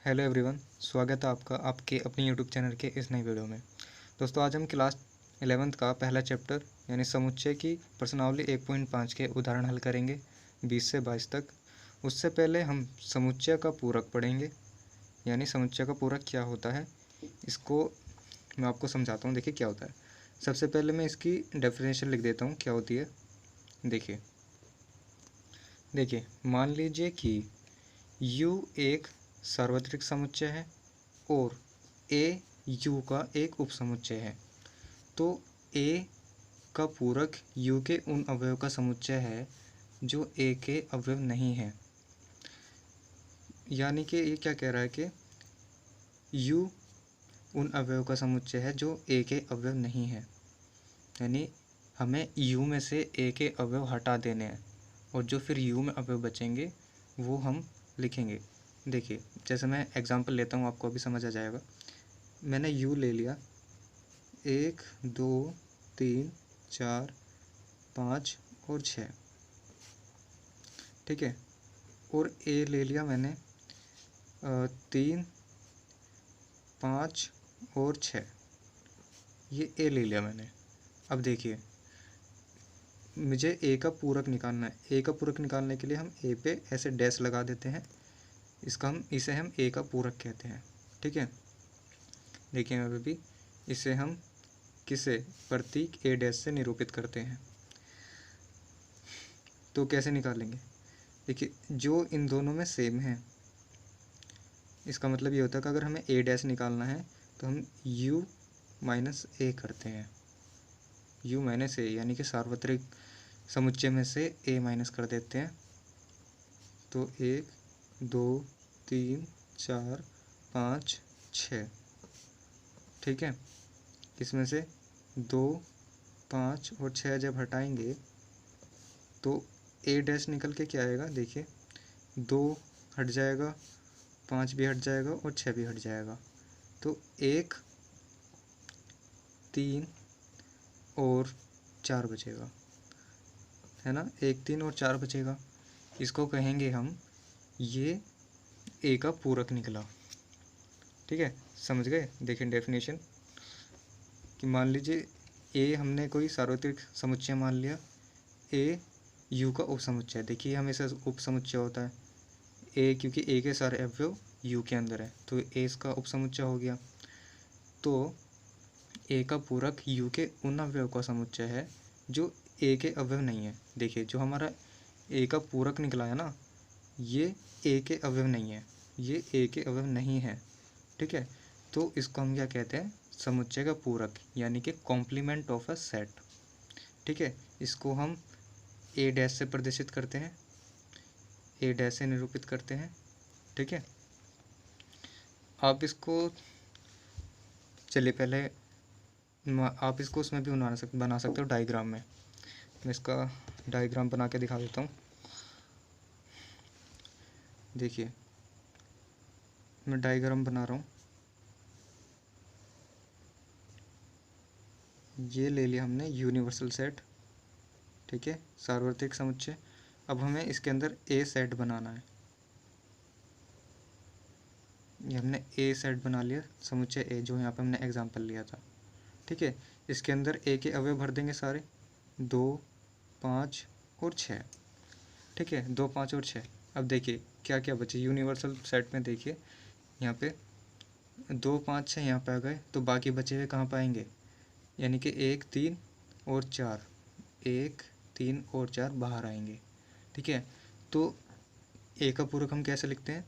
Hello everyone, स्वागत है आपका आपके अपने यूट्यूब चैनल के इस नई वीडियो में। दोस्तों, आज हम क्लास 11th का पहला चैप्टर यानी समुच्चय की प्रश्नावली 1.5 के उदाहरण हल करेंगे 20 से 22 तक। उससे पहले हम समुच्चय का पूरक पढ़ेंगे, यानी समुच्चय का पूरक क्या होता है इसको मैं आपको समझाता हूँ। देखिए क्या होता है। सबसे पहले मैं इसकी डेफिनेशन लिख देता हूँ क्या होती है। देखिए मान लीजिए कि U एक सार्वत्रिक समुच्चय है और A U का एक उपसमुच्चय है, तो A का पूरक U के उन अवयव का समुच्चय है जो A के अवयव नहीं है। यानी कि ये क्या कह रहा है कि U उन अवयव का समुच्चय है जो A के अवयव नहीं है, यानी हमें U में से A के अवयव हटा देने हैं और जो फिर U में अवयव बचेंगे वो हम लिखेंगे। देखिए जैसे मैं एग्जांपल लेता हूँ, आपको अभी समझ आ जाएगा। मैंने U ले लिया 1 2 3 4 5 और 6, ठीक है। और A ले लिया मैंने 3 5 और 6, ये A ले लिया मैंने। अब देखिए मुझे A का पूरक निकालना है। A का पूरक निकालने के लिए हम A पे ऐसे डैश लगा देते हैं, इसे हम A का पूरक कहते हैं, ठीक है। देखिए अभी भी इसे हम किसे प्रतीक A डैश से निरूपित करते हैं। तो कैसे निकालेंगे? देखिए जो इन दोनों में सेम है, इसका मतलब ये होता है कि अगर हमें A डैश निकालना है तो हम U माइनस A करते हैं। U माइनस A यानी कि सार्वत्रिक समुच्चय में से A माइनस कर देते हैं। तो 1 2 3 4 5 6, ठीक है। इसमें से 2 5 और 6 जब हटाएंगे तो A डैश निकल के क्या आएगा? देखिए 2 हट जाएगा, 5 भी हट जाएगा और 6 भी हट जाएगा। तो 1 3 और 4 बचेगा, है ना। 1 3 और 4 बचेगा। इसको कहेंगे हम ये A का पूरक निकला, ठीक है। समझ गए? देखिए डेफिनेशन कि मान लीजिए A हमने कोई सार्वत्रिक समुच्चय मान लिया, A U का उपसमुच्चय। देखिए हमेशा उपसमुच्चय होता है A, क्योंकि A के सारे अवयव U के अंदर है, तो A इसका उपसमुच्चय हो गया। तो A का पूरक U के उन अवयव का समुच्चय है जो A के अवयव नहीं है। देखिए जो हमारा A का पूरक निकला है ना, ये A के अवयव नहीं है, ये A के अवयव नहीं है, ठीक है। तो इसको हम क्या कहते हैं? समुच्चय का पूरक, यानी कि कॉम्प्लीमेंट ऑफ अ सेट, ठीक है। इसको हम A डैश से प्रदर्शित करते हैं, A डैश से निरूपित करते हैं, ठीक है। आप इसको चलिए पहले आप इसको उसमें भी बना सकते हो डायग्राम में। मैं इसका डायग्राम बना के दिखा देता हूँ। देखिए मैं डायग्राम बना रहा हूँ। ये ले लिया हमने यूनिवर्सल सेट, ठीक है, सार्वत्रिक समुच्चय। अब हमें इसके अंदर A सेट बनाना है। ये हमने A सेट बना लिया, समुच्चय A, जो यहाँ पे हमने एग्जांपल लिया था, ठीक है। इसके अंदर A के अवयव भर देंगे सारे, 2 5 और 6, ठीक है। 2 5 और 6। अब देखिए क्या क्या बचे यूनिवर्सल सेट में। देखिए यहाँ पे 2 5 6 यहाँ पे आ गए, तो बाकी बचे हुए कहाँ पाएंगे? यानी कि 1 3 और 4, 1 3 और 4 बाहर आएंगे, ठीक है। तो A का पूरक हम कैसे लिखते हैं?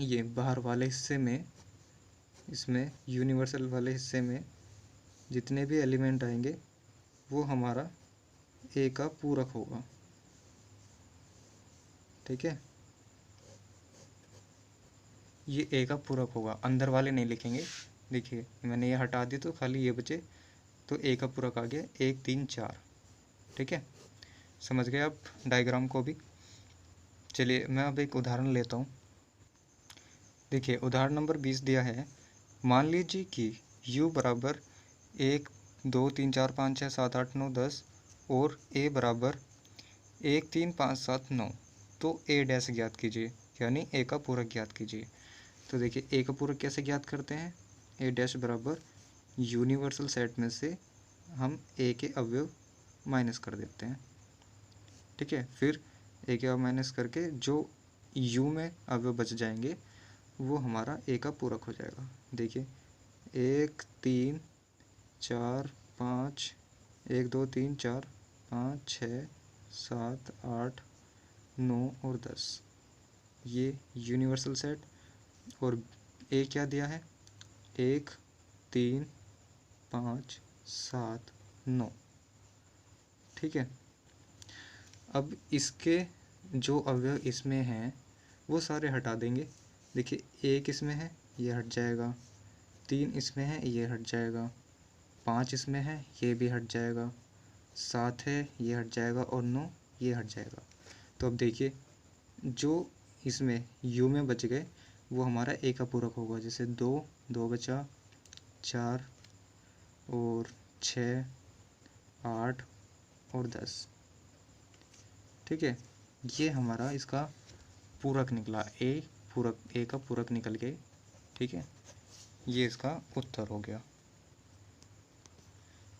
ये बाहर वाले हिस्से में, इसमें यूनिवर्सल वाले हिस्से में जितने भी एलिमेंट आएंगे वो हमारा A का पूरक होगा, ठीक है। ये A का पूरक होगा, अंदर वाले नहीं लिखेंगे। देखिए मैंने ये हटा दिया तो खाली ये बचे, तो A का पूरक आ गया 1 3 4, ठीक है। समझ गए आप डायग्राम को भी? चलिए मैं अब एक उदाहरण लेता हूँ। देखिए उदाहरण नंबर 20 दिया है। मान लीजिए कि U बराबर 1 2 3 4 5 6 7 8 9 10 और A बराबर 1 3 5 7 9। तो A डैश ज्ञात कीजिए, यानी A का पूरक ज्ञात कीजिए। तो देखिए ए का पूरक कैसे ज्ञात करते हैं, ए डैश बराबर यूनिवर्सल सेट में से हम ए के अवयव माइनस कर देते हैं। ठीक है, फिर ए के अवयव माइनस करके जो यू में अवयव बच जाएंगे वो हमारा ए का पूरक हो जाएगा। देखिए 1 3 4 5, 1 2 3 4 5 6 7 8 9 और 10, ये यूनिवर्सल सेट। और ए क्या दिया है, 1 3 5 7 9। ठीक है, अब इसके जो अवयव इसमें हैं वो सारे हटा देंगे। देखिए 1 इसमें है, ये हट जाएगा, 3 इसमें है, ये हट जाएगा, 5 इसमें है, ये भी हट जाएगा, 7 है, ये हट जाएगा, और 9 ये हट जाएगा। तो अब देखिए जो इसमें यू में बच गए वो हमारा ए का पूरक होगा। जैसे 2 बचा, 4 और 6 8 और 10। ठीक है, ये हमारा इसका पूरक निकला, ए का पूरक निकल गए। ठीक है, ये इसका उत्तर हो गया।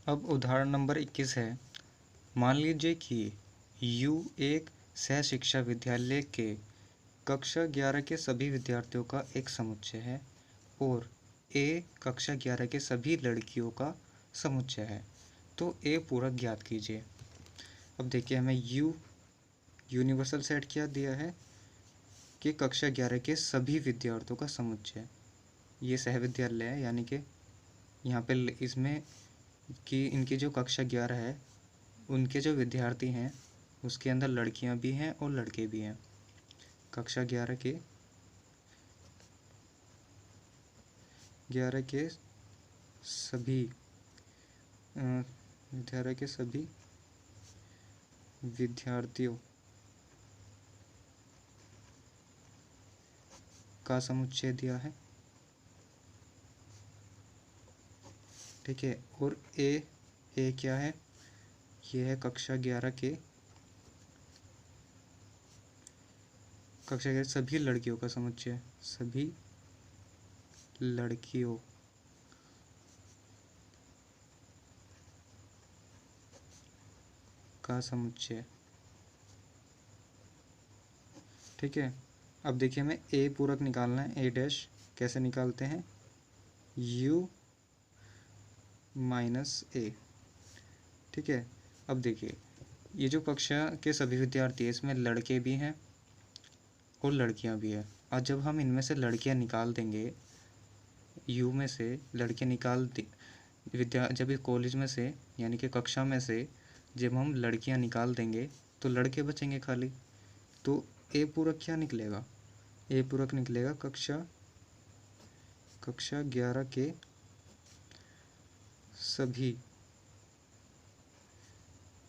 अब उदाहरण नंबर 21 है। मान लीजिए कि यू एक सह शिक्षा विद्यालय के कक्षा 11 के सभी विद्यार्थियों का एक समुच्चय है और ए कक्षा 11 के सभी लड़कियों का समुच्चय है। तो ए पूरक ज्ञात कीजिए। अब देखिए हमें यू यूनिवर्सल सेट क्या दिया है कि कक्षा 11 के सभी विद्यार्थियों का समुच्चय। ये सहविद्यालय है, यानी कि यहाँ पे इसमें कि इनकी जो कक्षा 11 है उनके जो विद्यार्थी हैं उसके अंदर लड़कियां भी हैं और लड़के भी हैं। कक्षा 11 के सभी विद्यार्थियों का समुच्चय दिया है। ठीक है, और ए क्या है, ये है कक्षा 11 के सभी लड़कियों का समुच्चय, सभी लड़कियों का समुच्चय। ठीक है, अब देखिए हमें ए पूरक निकालना है। ए डैश कैसे निकालते हैं, यू माइनस ए। ठीक है, अब देखिए ये जो कक्षा के सभी विद्यार्थी है इसमें लड़के भी हैं और लड़कियां भी हैं। और जब हम इनमें से लड़कियां निकाल देंगे, यू में से लड़कियां निकाल जब ये कॉलेज में से यानी कि कक्षा में से जब हम लड़कियां निकाल देंगे तो लड़के बचेंगे खाली। तो ए पूरक क्या निकलेगा, ए पूरक निकलेगा कक्षा 11 के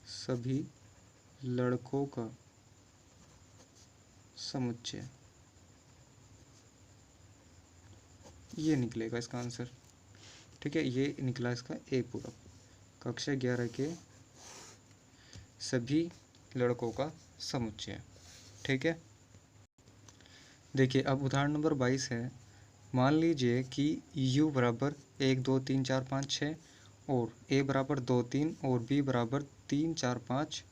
सभी लड़कों का समुच्चय। ये निकलेगा इसका आंसर। ठीक है, ये निकला इसका ए पूरक, कक्षा 11 के सभी लड़कों का समुच्चय। ठीक है, देखिए अब उदाहरण नंबर 22 है। मान लीजिए कि u बराबर 1 2 3 4 5 6 और a बराबर 2 3 और b बराबर 3 4 5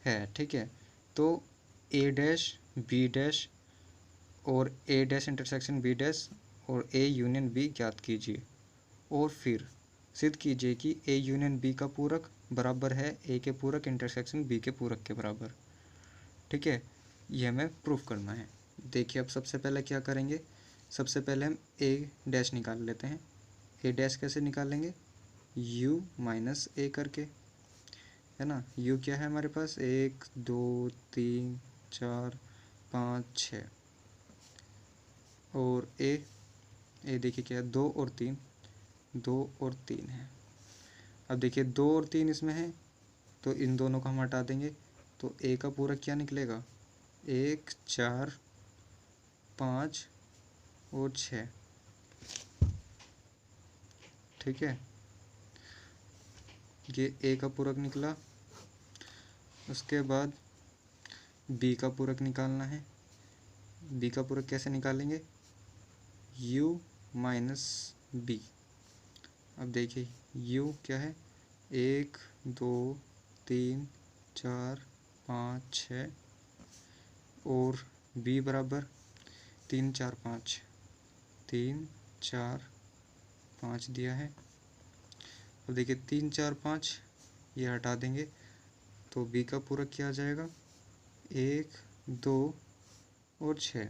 है। ठीक है, तो a डैश b डैश और a dash intersection b dash और a यूनियन b ज्ञात कीजिए और फिर सिद्ध कीजिए कि a यूनियन b का पूरक बराबर है a के पूरक इंटरसेक्शन b के पूरक के बराबर। ठीक है, ये हमें प्रूफ करना है। देखिए अब सबसे पहले क्या करेंगे, सबसे पहले हम a डैश निकाल लेते हैं। a डैश कैसे निकालेंगे, u माइनस a करके, है ना। u क्या है हमारे पास, 1 2 3 4 5 6 और a देखिए क्या है 2 और 3 है। अब देखिए 2 और 3 इसमें है तो इन दोनों को हम हटा देंगे तो a का पूरक क्या निकलेगा, 1 4 5 और 6। ठीक है, ये a का पूरक निकला। उसके बाद b का पूरक निकालना है। b का पूरक कैसे निकालेंगे, u माइनस बी। अब देखिए u क्या है, 1 2 3 4 5 6 और b बराबर 3 4 5, 3 4 5 दिया है। अब देखिए 3 4 5 ये हटा देंगे तो b का पूरक क्या आ जाएगा, 1 2 और 6।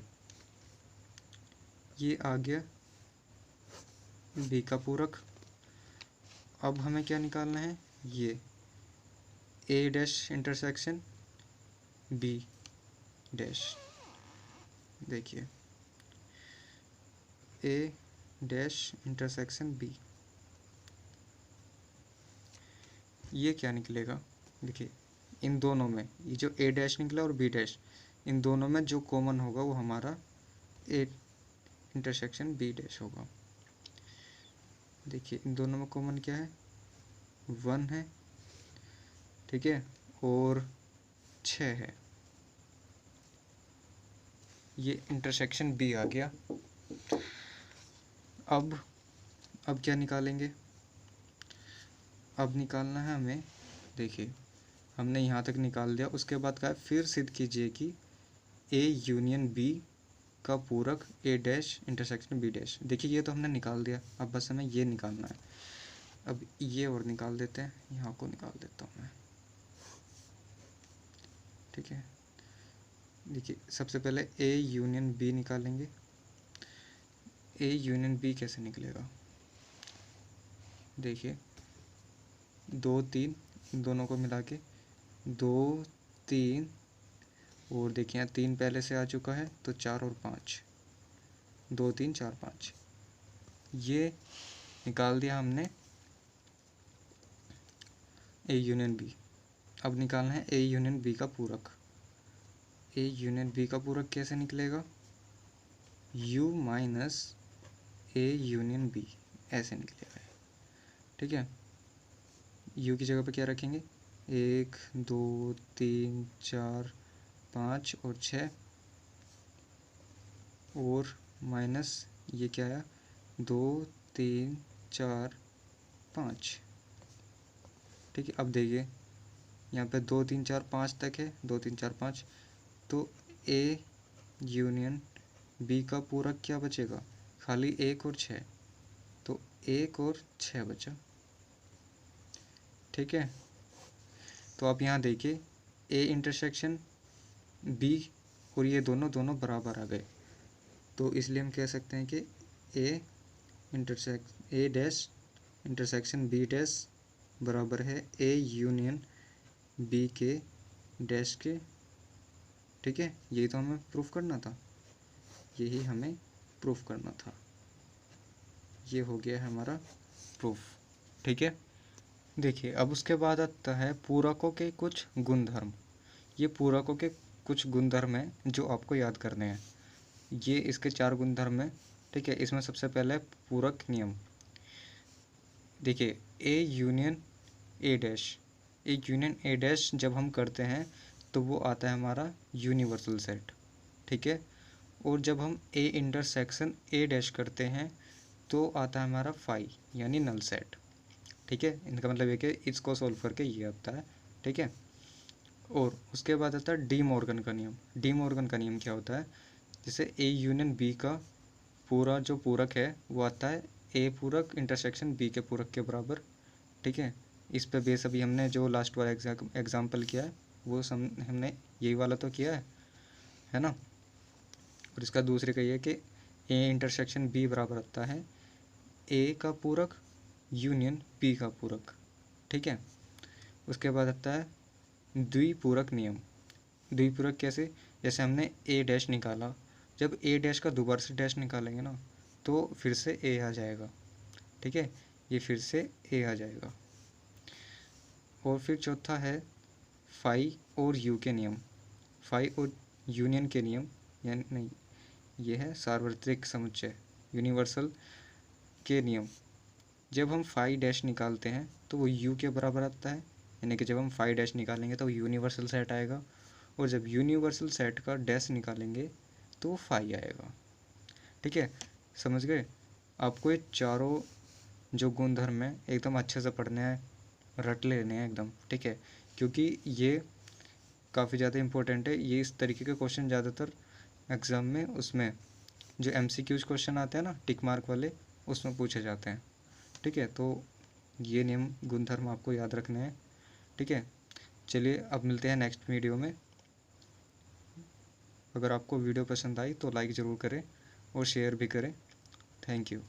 ये आ गया b का पूरक। अब हमें क्या निकालना है, ये a dash intersection b dash. देखिए a डैश इंटरसेक्शन b, ये क्या निकलेगा। देखिए इन दोनों में ये जो a डैश निकला और b डैश, इन दोनों में जो कॉमन होगा वो हमारा a इंटरसेक्शन b डैश होगा। देखिए इन दोनों में कॉमन क्या है, 1 है, ठीक है, और 6 है। ये इंटरसेक्शन b आ गया। अब क्या निकालेंगे, अब निकालना है हमें। देखिए हमने यहाँ तक निकाल दिया, उसके बाद का फिर सिद्ध कीजिए कि a यूनियन b का पूरक a dash intersection b dash. देखिए ये तो हमने निकाल दिया, अब बस हमें ये निकालना है। अब ये और निकाल देते हैं, यहाँ को निकाल देता हूँ मैं, ठीक है। देखिए सबसे पहले a यूनियन b निकालेंगे। a यूनियन b कैसे निकलेगा, देखिए 2 3 इन दोनों को मिला के 2 3 और देखिए यहाँ 3 पहले से आ चुका है तो 4 और 5, 2 3 4 5, ये निकाल दिया हमने a यूनियन b। अब निकालना है a यूनियन b का पूरक। a यूनियन b का पूरक कैसे निकलेगा, u minus a union b, ऐसे निकलेगा, ठीक है। u की जगह पे क्या रखेंगे, 1 2 3 4 5 और 6 और माइनस ये क्या आया, 2 3 4 5, ठीक है। अब देखिए यहाँ पे 2 3 4 5 तक है, 2 3 4 5, तो a यूनियन b का पूरक क्या बचेगा, खाली 1 और 6, तो 1 और 6 बचा, ठीक है। तो आप यहाँ देखिए a इंटरसेक्शन b और ये दोनों बराबर आ गए, तो इसलिए हम कह सकते हैं कि a dash intersection b dash बराबर है a यूनियन b के डैश के, ठीक है। यही तो हमें प्रूफ करना था, यही हमें प्रूफ करना था। ये हो गया है हमारा प्रूफ, ठीक है। देखिए अब उसके बाद आता है पूरकों के कुछ गुणधर्म। ये पूरकों के कुछ गुणधर्म हैं जो आपको याद करने हैं। ये इसके 4 गुणधर्म हैं, ठीक है। इसमें सबसे पहले है पूरक नियम। देखिए A union A dash, A union A dash जब हम करते हैं तो वो आता है हमारा यूनिवर्सल सेट, ठीक है। और जब हम ए इंटरसेक्शन ए डैश करते हैं तो आता है हमारा फाई यानी नल सेट, ठीक है। इनका मतलब ये कि इसको सॉल्व करके ये आता है, ठीक है। और उसके बाद आता है डी मॉर्गन का नियम। डी मॉर्गन का नियम क्या होता है, जैसे ए यूनियन बी का पूरा जो पूरक है वो आता है ए पूरक इंटरसेक्शन बी के पूरक के बराबर, ठीक है। इस पे बेस अभी हमने जो लास्ट वाला एग्जाम्पल किया है वो हमने यही वाला तो किया है ना। और इसका दूसरे का ये कि ए इंटरसेक्शन बी बराबर आता है ए का पूरक यूनियन बी का पूरक, ठीक है। उसके बाद आता है द्विपूरक नियम। द्विपूरक कैसे, जैसे हमने ए डैश निकाला, जब ए डैश का दोबारा से डैश निकालेंगे ना तो फिर से ए आ जाएगा, ठीक है। ये फिर से ए आ जाएगा। और फिर चौथा है फाई और यू के नियम। फाई और यूनियन के नियम, यानी नहीं, ये है सार्वत्रिक समुच्चय यूनिवर्सल के नियम। जब हम फाई डैश निकालते हैं तो वो यू के बराबर आता है, यानी कि जब हम फाई डैश निकालेंगे तो वो यूनिवर्सल सेट आएगा, और जब यूनिवर्सल सेट का डैश निकालेंगे तो वो फाई आएगा, ठीक है। समझ गए? आपको ये चारों जो गुणधर्म है एकदम अच्छे से पढ़ने हैं, रट लेने हैं एकदम, ठीक है, क्योंकि ये काफ़ी ज़्यादा इम्पोर्टेंट है। ये इस तरीके के क्वेश्चन ज़्यादातर एग्ज़ाम में उसमें जो MCQs क्वेश्चन आते हैं ना टिक मार्क वाले, उसमें पूछे जाते हैं, ठीक है। तो ये नियम गुणधर्म आपको याद रखने हैं, ठीक है। चलिए अब मिलते हैं नेक्स्ट वीडियो में। अगर आपको वीडियो पसंद आई तो लाइक ज़रूर करें और शेयर भी करें। Thank you.